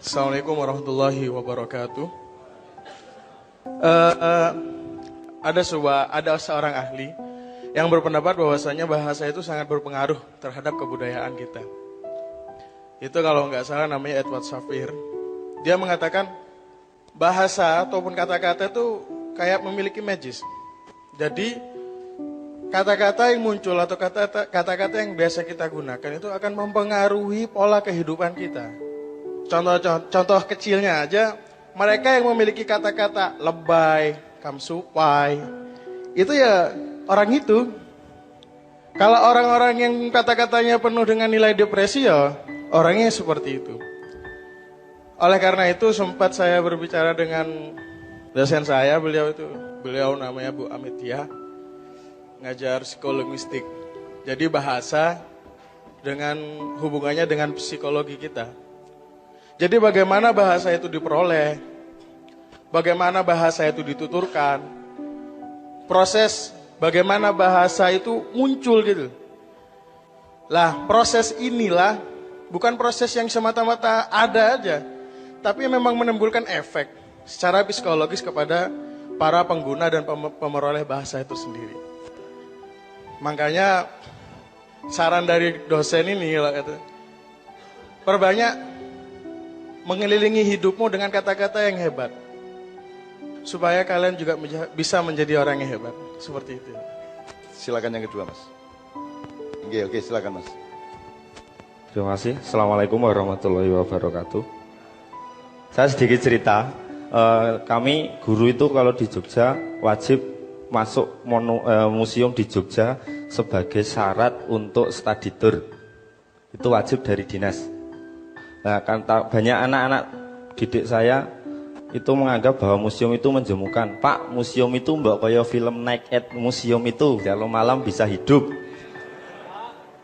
Assalamualaikum warahmatullahi wabarakatuh. Eh, ada seorang ahli yang berpendapat bahwasanya bahasa itu sangat berpengaruh terhadap kebudayaan kita. Itu kalau nggak salah namanya Edward Safir. Dia mengatakan bahasa ataupun kata-kata itu kayak memiliki magis. Jadi kata-kata yang muncul atau kata-kata yang biasa kita gunakan itu akan mempengaruhi pola kehidupan kita. Contoh kecilnya aja, mereka yang memiliki kata-kata lebay, kamsupai, itu ya orang itu. Kalau orang-orang yang kata-katanya penuh dengan nilai depresi ya orangnya seperti itu. Oleh karena itu sempat saya berbicara dengan dosen saya, beliau namanya Bu Amitia, ngajar psikolinguistik. Jadi bahasa dengan hubungannya dengan psikologi kita. Jadi bagaimana bahasa itu diperoleh, bagaimana bahasa itu dituturkan, proses bagaimana bahasa itu muncul gitu. Lah proses inilah bukan proses yang semata-mata ada aja, tapi memang menimbulkan efek secara psikologis kepada para pengguna dan pemeroleh bahasa itu sendiri. Makanya saran dari dosen ini perbanyak mengelilingi hidupmu dengan kata-kata yang hebat, supaya kalian juga bisa menjadi orang yang hebat. Seperti itu. Silakan yang kedua, Mas. Oke, silakan, Mas. Terima kasih. Assalamualaikum warahmatullahi wabarakatuh. Saya sedikit cerita. Kami guru itu kalau di Jogja wajib masuk museum di Jogja sebagai syarat untuk study tour. Itu wajib dari dinas. Nah, kan banyak anak-anak didik saya itu menganggap bahwa museum itu menjemukan. Pak, museum itu mbak kaya film Naked Museum itu, kalau malam bisa hidup.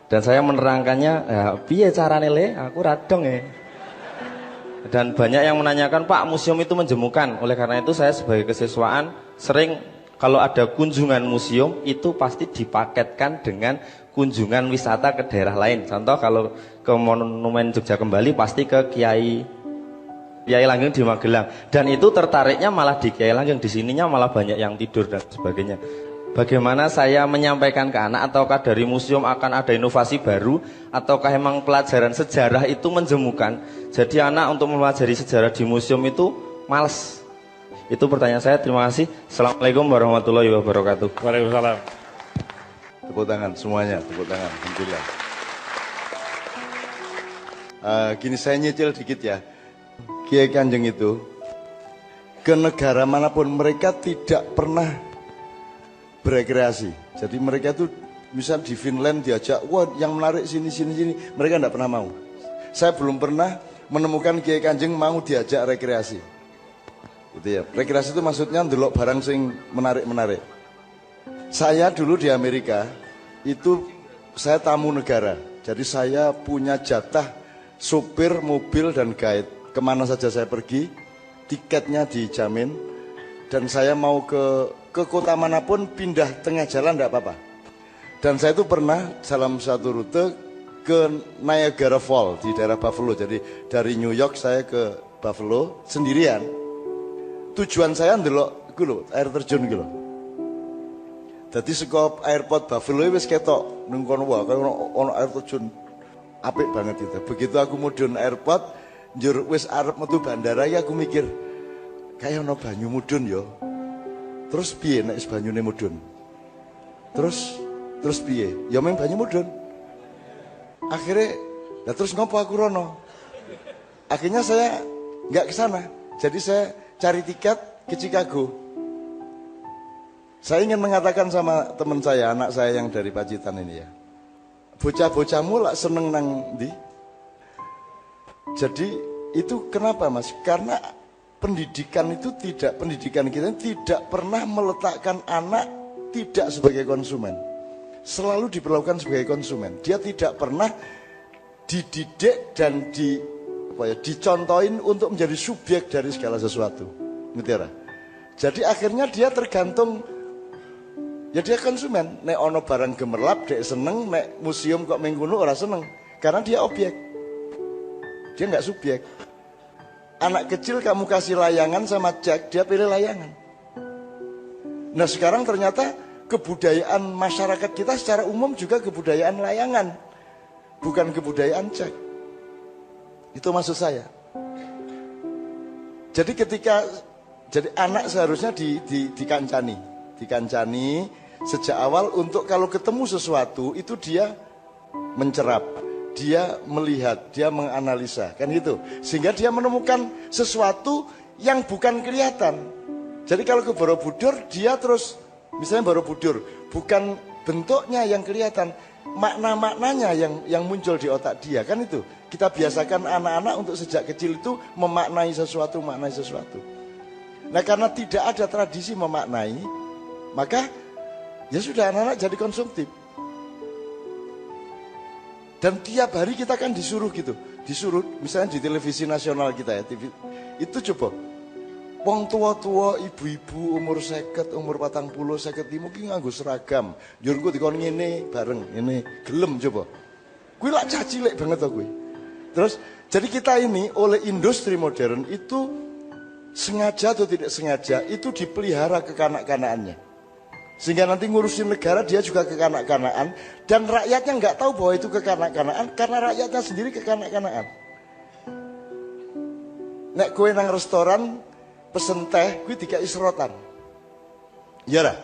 Dan saya menerangkannya, ya piye carane le, aku radong ya. Dan banyak yang menanyakan, Pak, museum itu menjemukan. Oleh karena itu saya sebagai kesiswaan sering kalau ada kunjungan museum itu pasti dipaketkan dengan kunjungan wisata ke daerah lain. Contoh kalau ke Monumen Jogja Kembali pasti ke Kiai Langgeng di Magelang. Dan itu tertariknya malah di Kiai Langgeng, di sininya malah banyak yang tidur dan sebagainya. Bagaimana saya menyampaikan ke anak, ataukah dari museum akan ada inovasi baru, ataukah emang pelajaran sejarah itu menjemukan? Jadi anak untuk mempelajari sejarah di museum itu males. Itu pertanyaan saya, terima kasih. Assalamualaikum warahmatullahi wabarakatuh. Waalaikumsalam. Tepuk tangan semuanya, tepuk tangan. Alhamdulillah. Gini saya nyicil dikit ya. Kiai Kanjeng itu ke negara manapun mereka tidak pernah berekreasi. Jadi mereka itu misal di Finland diajak, wah yang menarik sini, mereka tidak pernah mau. Saya belum pernah menemukan Kiai Kanjeng mau diajak rekreasi. Gitu ya. Rekreasi itu maksudnya ndelok barang sing menarik-menarik. Saya dulu di Amerika itu saya tamu negara. Jadi saya punya jatah supir mobil dan guide. Kemana saja saya pergi, tiketnya dijamin. Dan saya mau ke kota manapun pindah tengah jalan tidak apa-apa. Dan saya itu pernah dalam satu rute ke Niagara Falls di daerah Buffalo. Jadi dari New York saya ke Buffalo sendirian. Tujuan saya ndelok air terjun gitu. Jadi saka airport Buffalo wis ketok ning kono wae ono air terjun apik banget itu. Begitu aku mudhun airport, njur wis arep metu bandara ya aku mikir kaya ono banyu mudhun ya. Terus piye nek banyune mudhun? Terus piye? Ya mung banyu mudhun. Akhirnya terus ngopo aku rono? Akhirnya saya enggak ke sana. Jadi saya cari tiket ke Chicago. Saya ingin mengatakan sama teman saya, anak saya yang dari Pacitan ini ya. Bocah-bocahmu lah seneng nang ndi? Jadi itu kenapa Mas? Karena pendidikan kita tidak pernah meletakkan anak tidak sebagai konsumen. Selalu diperlakukan sebagai konsumen. Dia tidak pernah dididik dan dicontohin untuk menjadi subjek dari segala sesuatu. Ngerti ya? Jadi akhirnya dia tergantung. Ya dia konsumen, nek ono barang gemerlap dek seneng, nek museum kok mengkono ora seneng, karena dia objek, dia nggak subjek. Anak kecil kamu kasih layangan sama cek, dia pilih layangan. Nah sekarang ternyata kebudayaan masyarakat kita secara umum juga kebudayaan layangan, bukan kebudayaan cek. Itu maksud saya. Jadi jadi anak seharusnya dikancani sejak awal untuk kalau ketemu sesuatu itu dia mencerap, dia melihat, dia menganalisa, kan gitu. Sehingga dia menemukan sesuatu yang bukan kelihatan. Jadi kalau ke Borobudur, dia terus, misalnya Borobudur, bukan bentuknya yang kelihatan, makna-maknanya yang muncul di otak dia, kan itu. Kita biasakan anak-anak untuk sejak kecil itu memaknai sesuatu. Nah karena tidak ada tradisi memaknai, maka ya sudah anak-anak jadi konsumtif. Dan tiap hari kita kan disuruh misalnya di televisi nasional kita ya, TV, itu coba, wong tua-tua, ibu-ibu umur 50, umur 40, 50 mungkin nganggo seragam, njurku dikon ngene bareng, ini gelem coba. Kuwi lak cah cilik banget to kuwi. Terus jadi kita ini oleh industri modern itu sengaja atau tidak sengaja itu dipelihara kekanak-kanakannya. Sehingga nanti ngurusin negara dia juga kekanak-kanakan. Dan rakyatnya nggak tahu bahwa itu kekanak-kanakan karena rakyatnya sendiri kekanak-kanakan. Nek kue nang restoran pesen teh, kue dikai serotan. Ya lah.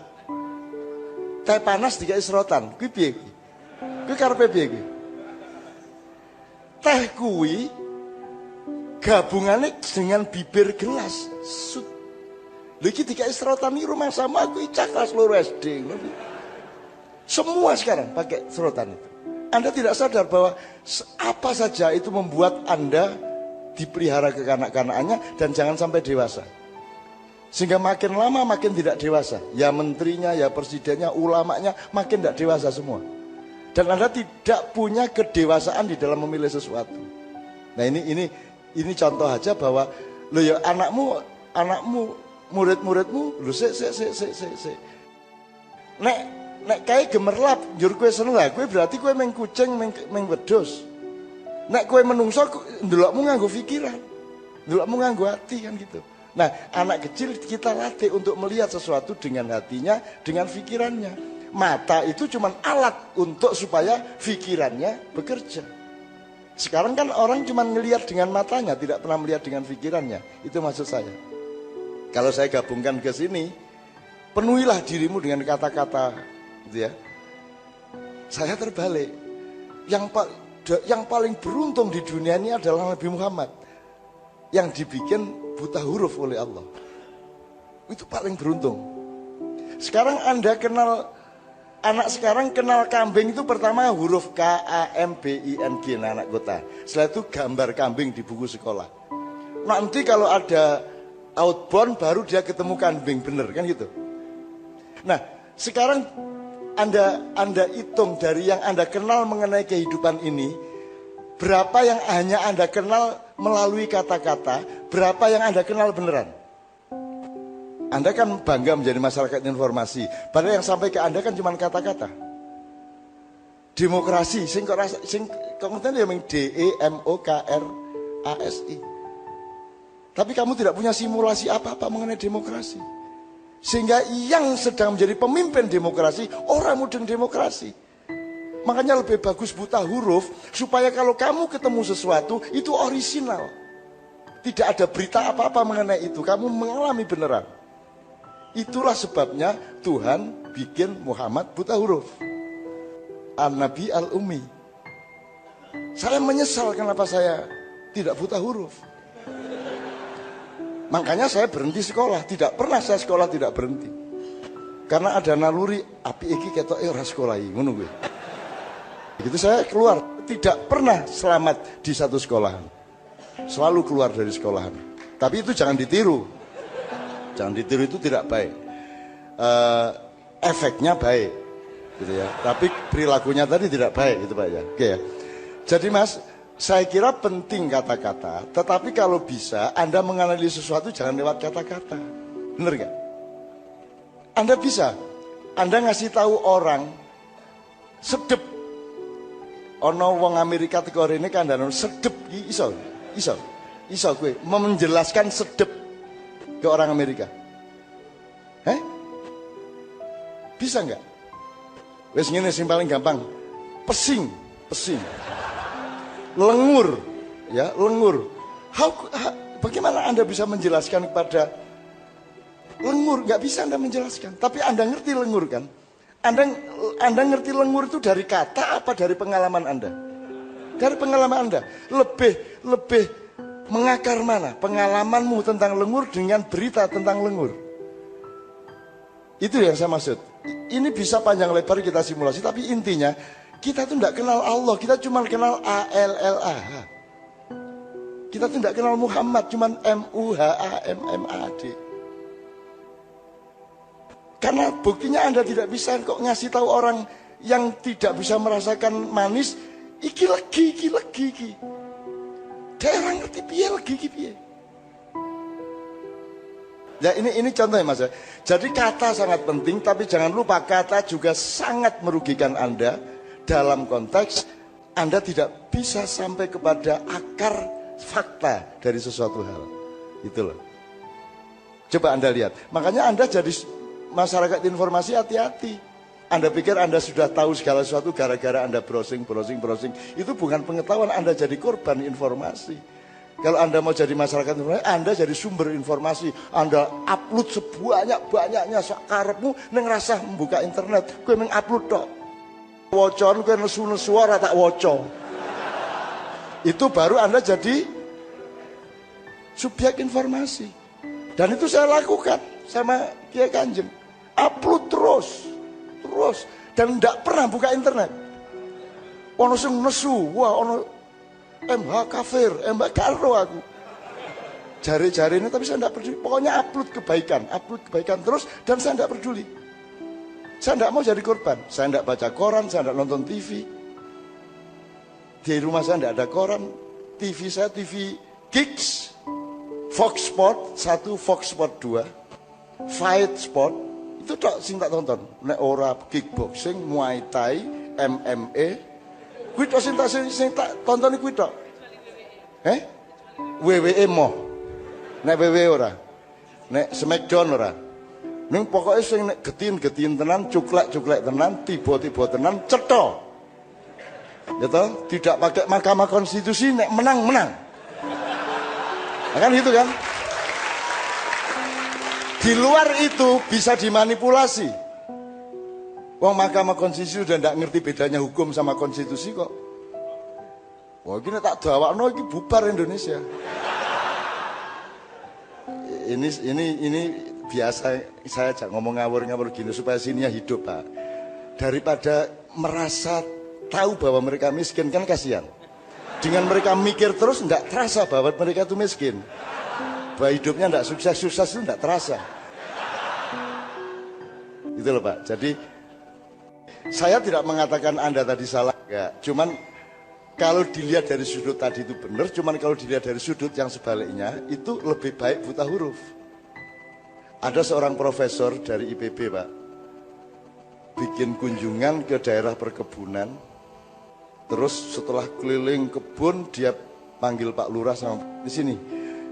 Teh panas dikai serotan, kue piye? Kue karepe piye kue? Teh kue gabungannya dengan bibir gelas. Lagi tiga serotan ini rumah sama aku caklas loro SD. Semua sekarang pakai serotan itu. Anda tidak sadar bahwa apa saja itu membuat Anda dipelihara kekanak-kanakannya dan jangan sampai dewasa. Sehingga makin lama makin tidak dewasa. Ya menterinya, ya presidennya, ulamanya makin tidak dewasa semua. Dan Anda tidak punya kedewasaan di dalam memilih sesuatu. Nah ini contoh aja bahwa lo ya anakmu murid-muridmu lu sik. Nek kae gemerlap njur kowe seneng lah, kowe berarti kowe meng kucing meng wedhus. Nek kowe menungso ndelokmu nganggo pikiran. Ndelokmu nganggo hati kan gitu. Nah, anak kecil kita latih untuk melihat sesuatu dengan hatinya, dengan pikirannya. Mata itu cuma alat untuk supaya pikirannya bekerja. Sekarang kan orang cuma ngelihat dengan matanya, tidak pernah melihat dengan pikirannya. Itu maksud saya. Kalau saya gabungkan ke sini, penuhilah dirimu dengan kata-kata, gitu ya. Saya terbalik. Yang paling beruntung di dunia ini adalah Nabi Muhammad, yang dibikin buta huruf oleh Allah. Itu paling beruntung. Sekarang Anda kenal, anak sekarang kenal kambing itu pertama huruf KAMBING, anak kota. Setelah itu gambar kambing di buku sekolah. Nanti kalau ada outbound baru dia ketemu kambing bener kan gitu. Nah sekarang anda hitung dari yang Anda kenal mengenai kehidupan ini, berapa yang hanya Anda kenal melalui kata-kata, berapa yang Anda kenal beneran. Anda kan bangga menjadi masyarakat informasi, padahal yang sampai ke Anda kan cuma kata-kata. Demokrasi sing konten ya DEMOKRASI. Tapi kamu tidak punya simulasi apa-apa mengenai demokrasi. Sehingga yang sedang menjadi pemimpin demokrasi, orang mudeng demokrasi. Makanya lebih bagus buta huruf, supaya kalau kamu ketemu sesuatu, itu orisinal. Tidak ada berita apa-apa mengenai itu, kamu mengalami beneran. Itulah sebabnya Tuhan bikin Muhammad buta huruf. An-Nabi Al-Ummi. Saya menyesal kenapa saya tidak buta huruf. Makanya saya berhenti sekolah. Tidak pernah saya sekolah tidak berhenti. Karena ada naluri api iki ketok ora sekolah iki ngono kuwi. Begitu saya keluar, tidak pernah selamat di satu sekolahan. Selalu keluar dari sekolahan. Tapi itu jangan ditiru. Jangan ditiru, itu tidak baik. Efeknya baik gitu ya. Tapi perilakunya tadi tidak baik gitu Pak ya. Oke ya. Jadi Mas, saya kira penting kata-kata, tetapi kalau bisa Anda menganalisis sesuatu jangan lewat kata-kata. Bener gak? Anda bisa, Anda ngasih tahu orang sedep. Ono wong Amerika teko rene kandhane sedep iki iso. iso gue menjelaskan sedep ke orang Amerika? Bisa nggak? Wes ngene sing paling gampang. Pesing. Lengur, ya, lengur. Bagaimana Anda bisa menjelaskan kepada lengur? Nggak bisa Anda menjelaskan. Tapi Anda ngerti lengur kan? Anda ngerti lengur itu dari kata apa dari pengalaman Anda? Dari pengalaman Anda. Lebih mengakar mana? Pengalamanmu tentang lengur dengan berita tentang lengur. Itu yang saya maksud. Ini bisa panjang lebar kita simulasi, tapi intinya kita tuh tidak kenal Allah, kita cuma kenal ALLAH. Kita tuh tidak kenal Muhammad, cuma MUHAMMAD. Karena buktinya Anda tidak bisa kok ngasih tahu orang yang tidak bisa merasakan manis, iki legi. Daerah ngerti piye legi piye. Ya ini contohnya Mas. Jadi kata sangat penting, tapi jangan lupa kata juga sangat merugikan Anda dalam konteks Anda tidak bisa sampai kepada akar fakta dari sesuatu hal. Itu loh. Coba Anda lihat. Makanya Anda jadi masyarakat informasi hati-hati. Anda pikir Anda sudah tahu segala sesuatu gara-gara Anda browsing. Itu bukan pengetahuan, Anda jadi korban informasi. Kalau Anda mau jadi masyarakat informasi, Anda jadi sumber informasi. Anda upload sebanyak-banyaknya sakarepmu neng rasah membuka internet. Kowe meng upload tok. Wocon kowe nesu-nesu ora tak waca. Itu baru Anda jadi subjek informasi. Dan itu saya lakukan sama Kiai Kanjeng. Upload terus. Dan tidak pernah buka internet. Ono sing nesu, wah ono MH kafir, MH karo aku. Jari-jari ini tapi saya tidak peduli. Pokoknya upload kebaikan terus dan saya tidak peduli. Saya tidak mau jadi korban. Saya tidak baca koran, saya tidak nonton TV. Di rumah saya tidak ada koran. TV saya TV Gigs, Fox Sport 1, Fox Sport 2, Fight Sport. Itu tok sing tak tonton. Nek ora kickboxing, Muay Thai, MMA. Kuwi tok sing tak tonton kuwi tok. WWE mo. Nek WWE ora. Nek Smackdown ora. Ning pokoke sing nek getin tenan, cuklek tenan, tiba-tiba tenan, cetha. Ya toh, tidak pakai Mahkamah Konstitusi nek menang. Nah, kan gitu kan? Di luar itu bisa dimanipulasi. Wong Mahkamah Konstitusi udah ndak ngerti bedanya hukum sama konstitusi kok. Wah, ini tak dawakno iki bubar Indonesia. Ini biasa saya ajak ngomong ngawur gini supaya sininya hidup, Pak. Daripada merasa tahu bahwa mereka miskin kan kasihan. Dengan mereka mikir terus ndak terasa bahwa mereka itu miskin. Bahwa hidupnya ndak sukses itu ndak terasa. Itu loh, Pak. Jadi saya tidak mengatakan Anda tadi salah, enggak. Cuman kalau dilihat dari sudut tadi itu benar, cuman kalau dilihat dari sudut yang sebaliknya, itu lebih baik buta huruf. Ada seorang profesor dari IPB, Pak, bikin kunjungan ke daerah perkebunan, terus setelah keliling kebun, dia panggil Pak Lurah sama di sini.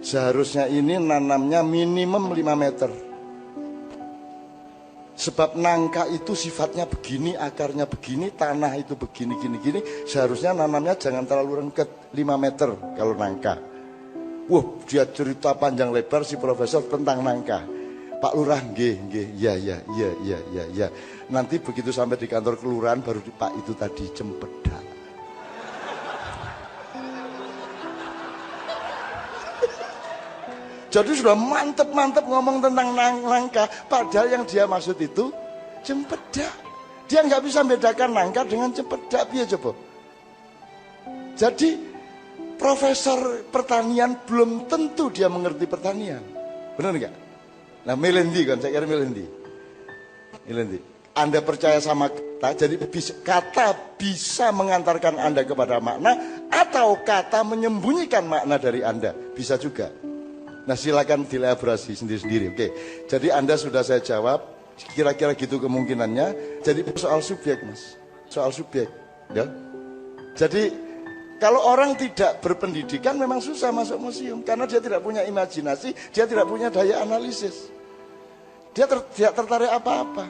Seharusnya ini nanamnya minimum 5 meter. Sebab nangka itu sifatnya begini, akarnya begini, tanah itu begini, gini. Seharusnya nanamnya jangan terlalu rengket 5 meter kalau nangka. Wah, dia cerita panjang lebar si profesor tentang nangka. Pak Lurah, nggih, ya. Nanti begitu sampai di kantor kelurahan baru Pak itu tadi cempedak. Jadi sudah mantep ngomong tentang nangka. Padahal yang dia maksud itu cempedak. Dia nggak bisa membedakan nangka dengan cempedak. Piye coba? Jadi profesor pertanian belum tentu dia mengerti pertanian. Benar nggak? Nah, Melendi kan, saya kira Melendi. Anda percaya sama kata, jadi kata bisa mengantarkan Anda kepada makna, atau kata menyembunyikan makna dari Anda. Bisa juga. Nah, silakan dielaborasi sendiri-sendiri. Oke, jadi Anda sudah saya jawab, kira-kira gitu kemungkinannya. Jadi soal subjek, Mas. Soal subjek, ya. Jadi Kalau orang tidak berpendidikan memang susah masuk museum karena dia tidak punya imajinasi, dia tidak punya daya analisis. Dia tidak tertarik apa-apa.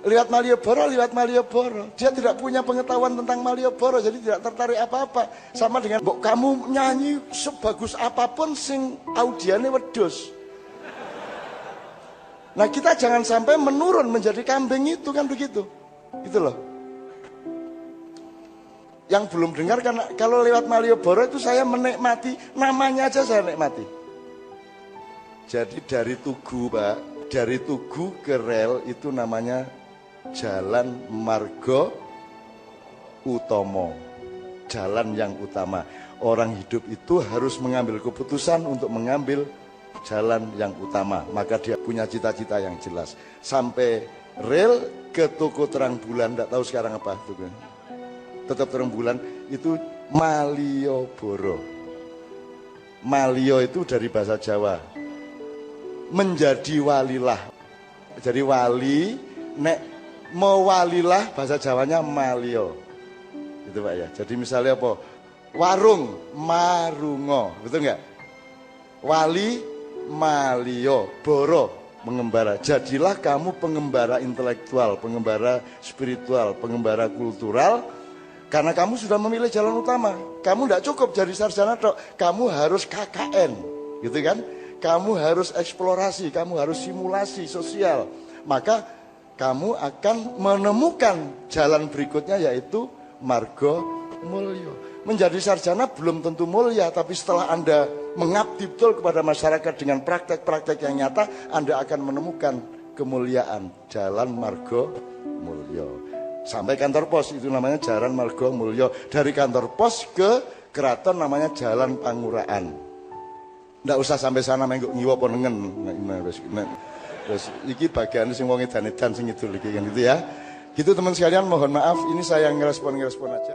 Lihat Malioboro. Dia tidak punya pengetahuan tentang Malioboro, jadi tidak tertarik apa-apa. Sama dengan kamu nyanyi sebagus apapun sing audiane wedhus. Nah, kita jangan sampai menurun menjadi kambing itu kan begitu. Gitu loh. Yang belum dengar karena kalau lewat Malioboro itu saya menikmati, namanya aja saya nikmati. Jadi dari Tugu, Pak, dari Tugu ke rel itu namanya Jalan Margo Utomo, jalan yang utama. Orang hidup itu harus mengambil keputusan untuk mengambil jalan yang utama, maka dia punya cita-cita yang jelas. Sampai rel ke Toko Terang Bulan, tidak tahu sekarang apa itu. Tetap Terang Bulan itu Malioboro. Malio itu dari bahasa Jawa, menjadi walilah. Jadi wali, nek mau walilah bahasa Jawanya Malio. Itu Pak ya. Jadi misalnya apa? Warung Marungo, betul nggak? Wali Malio, Boro mengembara. Jadilah kamu pengembara intelektual, pengembara spiritual, pengembara kultural. Karena kamu sudah memilih jalan utama. Kamu tidak cukup jadi sarjana tok. Kamu harus KKN, gitu kan? Kamu harus eksplorasi, kamu harus simulasi sosial. Maka kamu akan menemukan jalan berikutnya yaitu Margo Mulyo. Menjadi sarjana belum tentu mulia, tapi setelah Anda mengabdi betul kepada masyarakat dengan praktek-praktek yang nyata, Anda akan menemukan kemuliaan, jalan Margo Mulyo. Sampai kantor pos itu namanya Jalan Margo Mulyo. Dari kantor pos ke keraton namanya Jalan Panguraan. Nggak usah sampai sana menggo ngiwa ponengen. Terus iki bagian sing wong edan-edan sing itu kan gitu ya. Gitu teman sekalian, mohon maaf ini saya ngerespon aja.